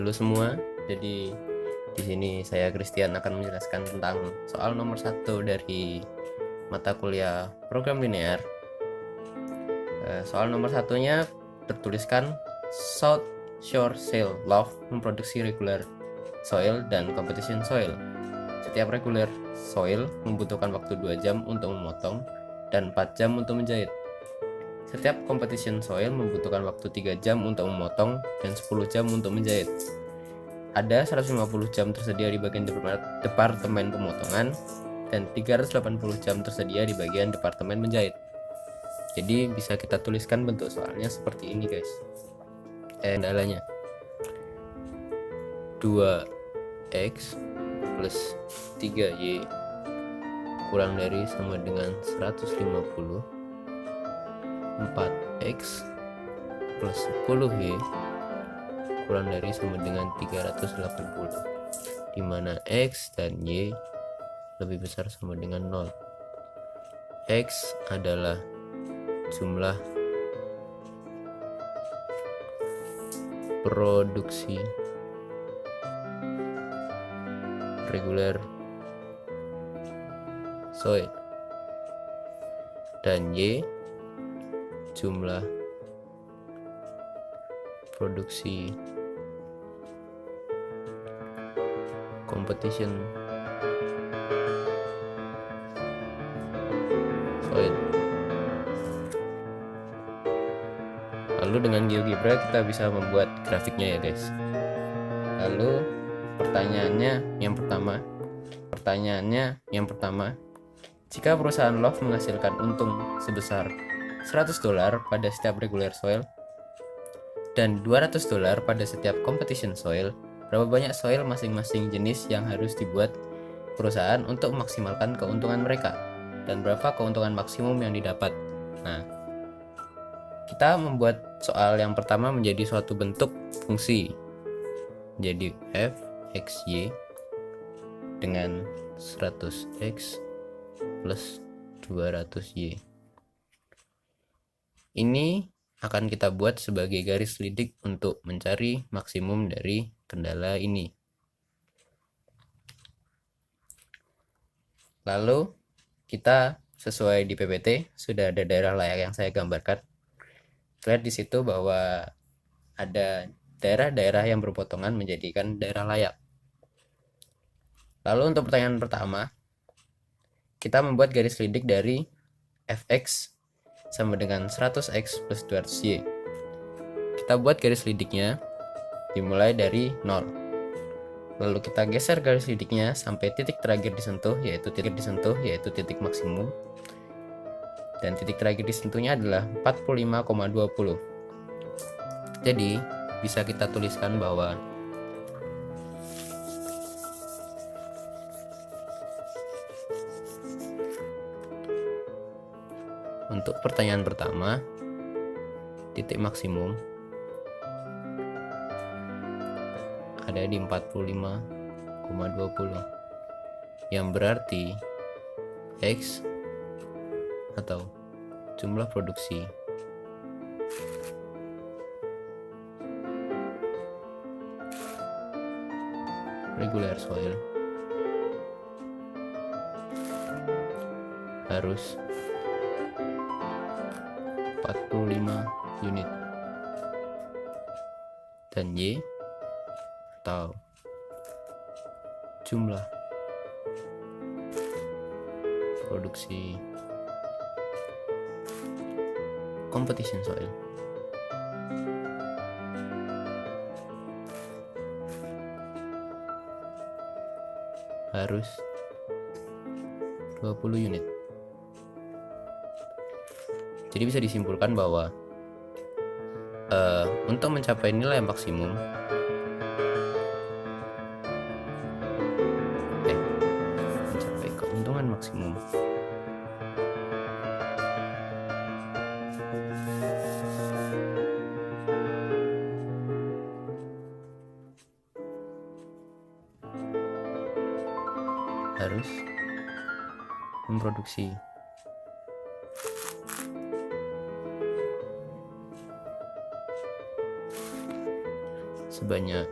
Halo semua, jadi di sini saya Christian akan menjelaskan tentang soal nomor 1 dari mata kuliah program linear. Soal nomor satunya tertuliskan South Shore Sail Loft memproduksi regular soil dan competition soil. Setiap regular soil membutuhkan waktu 2 jam untuk memotong dan 4 jam untuk menjahit. Setiap competition soil membutuhkan waktu 3 jam untuk memotong dan 10 jam untuk menjahit. Ada 150 jam tersedia di bagian departemen pemotongan dan 380 jam tersedia di bagian departemen menjahit. Jadi bisa kita tuliskan bentuk soalnya seperti ini guys. Kendalanya 2x plus 3y kurang dari sama dengan 150, 4x plus 10y kurang dari sama dengan 380, di mana x dan y lebih besar sama dengan 0. X adalah jumlah produksi regular soil dan y jumlah produksi competition soil. Lalu dengan GeoGebra kita bisa membuat grafiknya ya guys. Lalu pertanyaannya yang pertama, jika perusahaan Loft menghasilkan untung sebesar $100 pada setiap regular soil dan $200 pada setiap competition soil, berapa banyak soil masing-masing jenis yang harus dibuat perusahaan untuk memaksimalkan keuntungan mereka, dan berapa keuntungan maksimum yang didapat? Nah, kita membuat soal yang pertama menjadi suatu bentuk fungsi, jadi f x y dengan 100x plus 200y. Ini akan kita buat sebagai garis lidik untuk mencari maksimum dari kendala ini. Lalu kita sesuai di PPT sudah ada daerah layak yang saya gambarkan. Lihat di situ bahwa ada daerah-daerah yang berpotongan menjadikan daerah layak. Lalu untuk pertanyaan pertama, kita membuat garis lidik dari fx sama dengan 100x plus 200y. Kita buat garis lidiknya dimulai dari 0. Lalu kita geser garis lidiknya sampai titik terakhir disentuh, yaitu titik maksimum. Dan titik terakhir disentuhnya adalah 45,20. Jadi bisa kita tuliskan bahwa untuk pertanyaan pertama, titik maksimum ada di 45,20, yang berarti X atau jumlah produksi regular soil harus 45 unit, dan Y atau jumlah produksi competition soil harus 20 unit. Jadi bisa disimpulkan bahwa untuk mencapai nilai maksimum mencapai keuntungan maksimum harus memproduksi sebanyak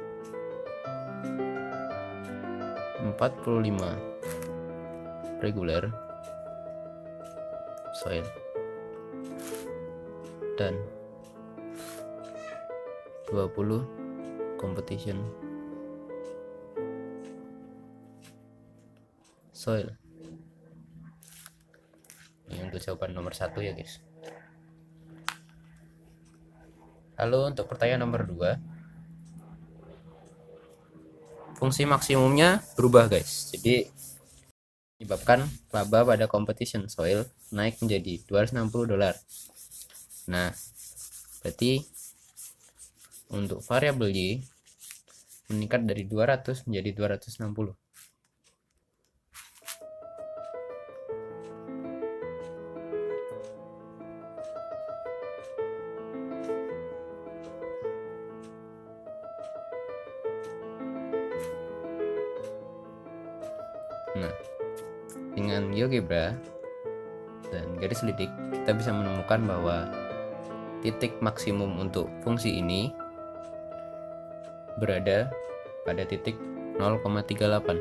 45 regular soil dan 20 competition soil. Ini untuk jawaban nomor 1 ya guys. Lalu untuk pertanyaan nomor 2, fungsi maksimumnya berubah guys. Jadi menyebabkan laba pada competition soil naik menjadi $260. Nah, berarti untuk variabel Y meningkat dari 200 menjadi 260. Nah, dengan GeoGebra dan garis lidik kita bisa menemukan bahwa titik maksimum untuk fungsi ini berada pada titik 0,38.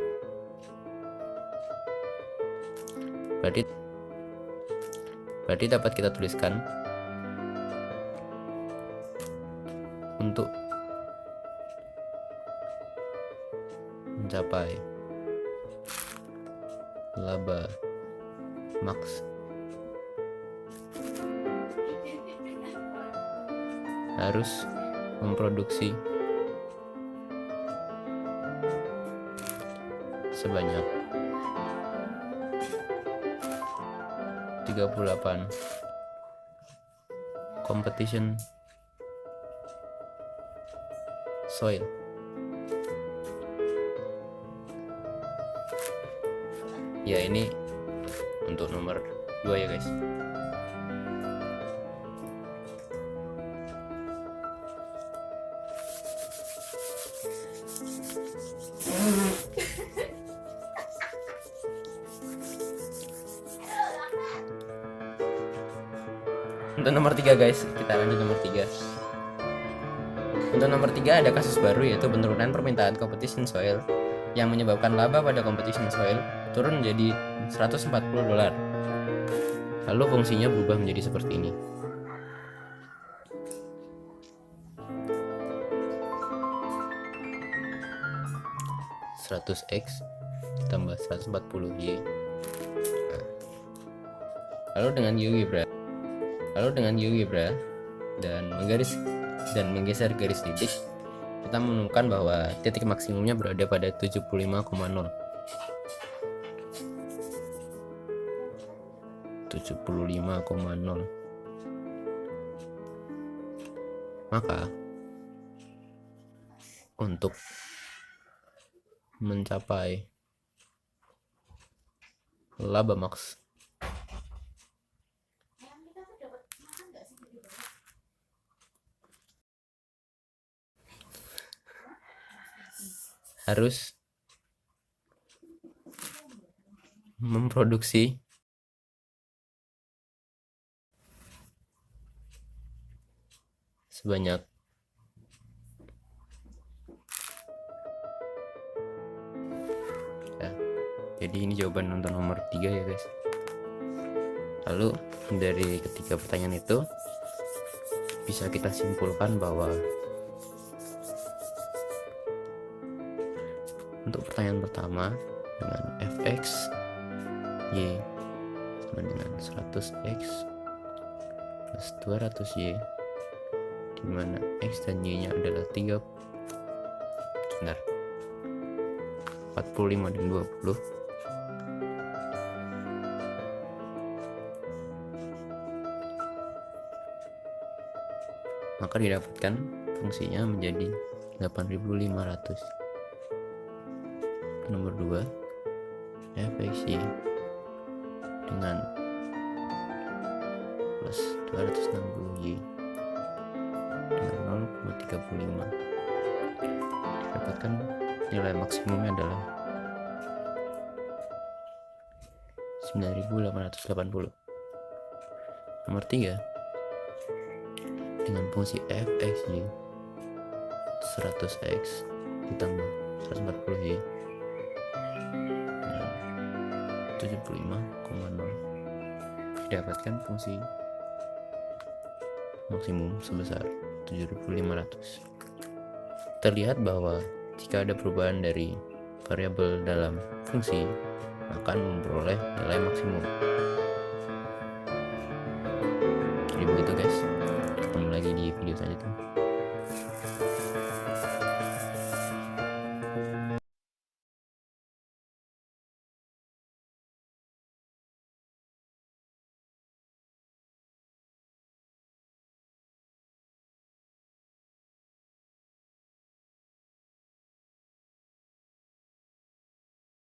Berarti dapat kita tuliskan untuk mencapai laba max harus memproduksi sebanyak 38 competition soil. Ya, ini untuk nomor 2 ya guys. Untuk nomor 3 guys, kita lanjut nomor 3. Untuk nomor 3 ada kasus baru, yaitu penurunan permintaan competition soil yang menyebabkan laba pada competition soil turun menjadi $140. Lalu fungsinya berubah menjadi seperti ini. $100x tambah 140y. Lalu dengan GeoGebra dan menggeser garis titik, kita menemukan bahwa titik maksimumnya berada pada 75,0. 75,0. Maka untuk mencapai laba max harus memproduksi sebanyak 3. Jadi ini jawaban untuk nomor 3 ya guys. Lalu dari ketiga pertanyaan itu bisa kita simpulkan bahwa untuk pertanyaan pertama dengan fx y sama dengan 100x plus 200y, di mana x dan y nya adalah 45 dan 20, maka didapatkan fungsinya menjadi 8.500. Nomor 2, fxy dengan plus 260y dengan 0,35, dapatkan nilai maksimumnya adalah 9.880. Nomor 3, dengan fungsi fxy 100x ditambah 140y 75,0 didapatkan fungsi maksimum sebesar 7500. Terlihat bahwa jika ada perubahan dari variabel dalam fungsi akan memperoleh nilai maksimum. Jadi begitu guys, ketemu lagi di video selanjutnya.